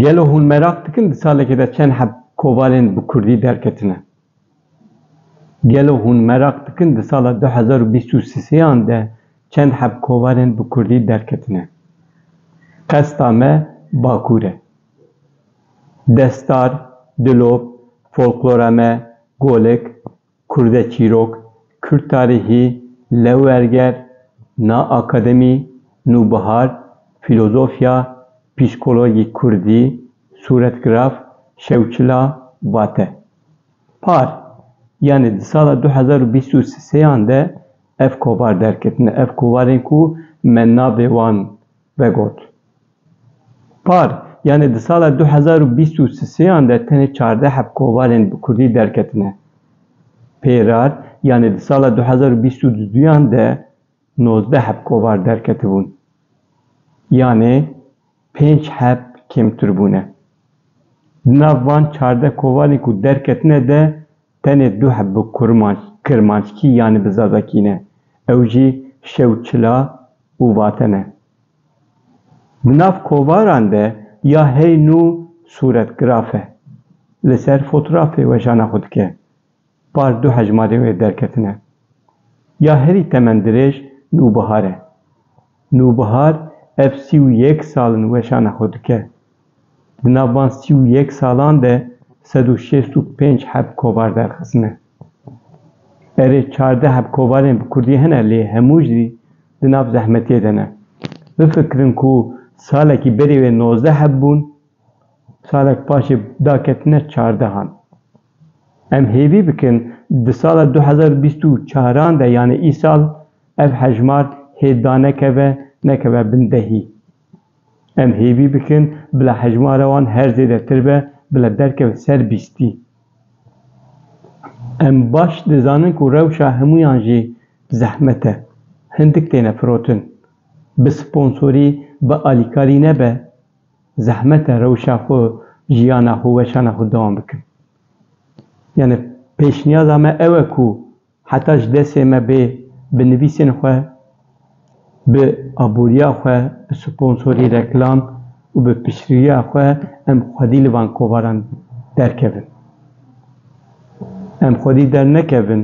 Gelo hûn merak dikin di salekê de çend heb kovarên bi Kurdî derketine. Gelo hûn merak dikin di sala 2023 de çend heb kovarên bi Kurdî derketine. Qesta me Bakur e. Destar, dilop, folklora me, golek, Kurde çîrok, Kurd tarîhî, lewwerger, na akademî, nûbihar, filozofya, psîkolojî Kurdî, sûretgiraf, şewçila, vate. Par, yani di sala 2023 de ev kovar derketine, ev kovarên ku me navê wan vegot. Par, yani di sala 2023 de tenê 14 heb kovarên bi Kurdî derketine. Pêrar, yani di sala 2022 de 19 heb kovar derketibûn. Yani 5 heb kêmtir bûne. Di nav van 14 kovarên ku derketine de tenê 2 heb bi Kirmanckî yani bi Zazakî, ew jî şewçila û vate ne. Di nav kovaran de ya hey nû sûretgiraf e, li ser fotoğrafê weşana xwe dike, par 2 hejmarê wê derketine. Ya herî temendirêj nûbihar e. Nûbihar ev 31 salin weşana xwe dike. Di nav van 31 salan de 165 heb kovar derxistine. Erê 14 heb kovarên bi Kurdî hene lê hemû jî di nav zehmetiyê de ne. Bifikirin ku salekî berê wê 19 heb bûn, salek paşê daketine 14 Em hêvî bikin di sala 2024 de yani îsal ev hejmar hêda nekeve bin dehî. Em hêvî bikin bila hejmara wan her zêdetir be bila derkeve ser 20. Em baş dizanin ku rewşa hemûyan jî zehmet e. Hindik têne firotin. Bi sponsorî, bi alîkarî nebe, zehmet e rewşa xwe, jiyana xwe, weşana xwe dewam bikin. Yani pêşniyaza me ew e ku heta ji destê me bê bi nivîsên xwe, bi aboriya xwe, bi sponsorî reklam û bi piştgiriya xwe em xwedî li van kovaran derkevin. Em xwedî dernekevin,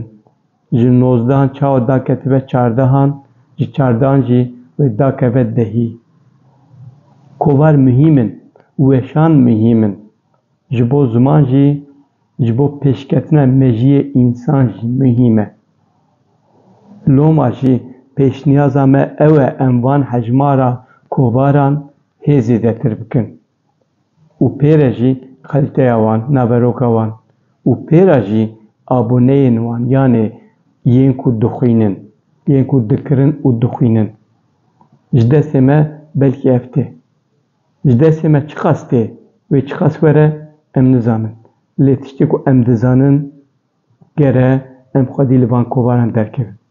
ji 19 çawa daketibe 14, ji 14 jî wê dakeve dehî. Kovar mühîm in, weşan mühîm in. Ji bo ziman jî, ji bo pêşketina mejiyê însan jî mühîm e. Loma jî pêşniyaza me ew e em van hejmara kovaran hê zêdetir bikin. Û pêre jî kaliteya wan, naveroka wan. Û pêra jî aboneyên wan yani yên ku dixwînin, yên ku dikirin û dixwînin. Ji destê me belkî ev tê. Ji destê me çi qas tê, wê çi qas were em nizanin. Lê tiştê ku em dizanin gere em xwedî li van kovaran derkevin.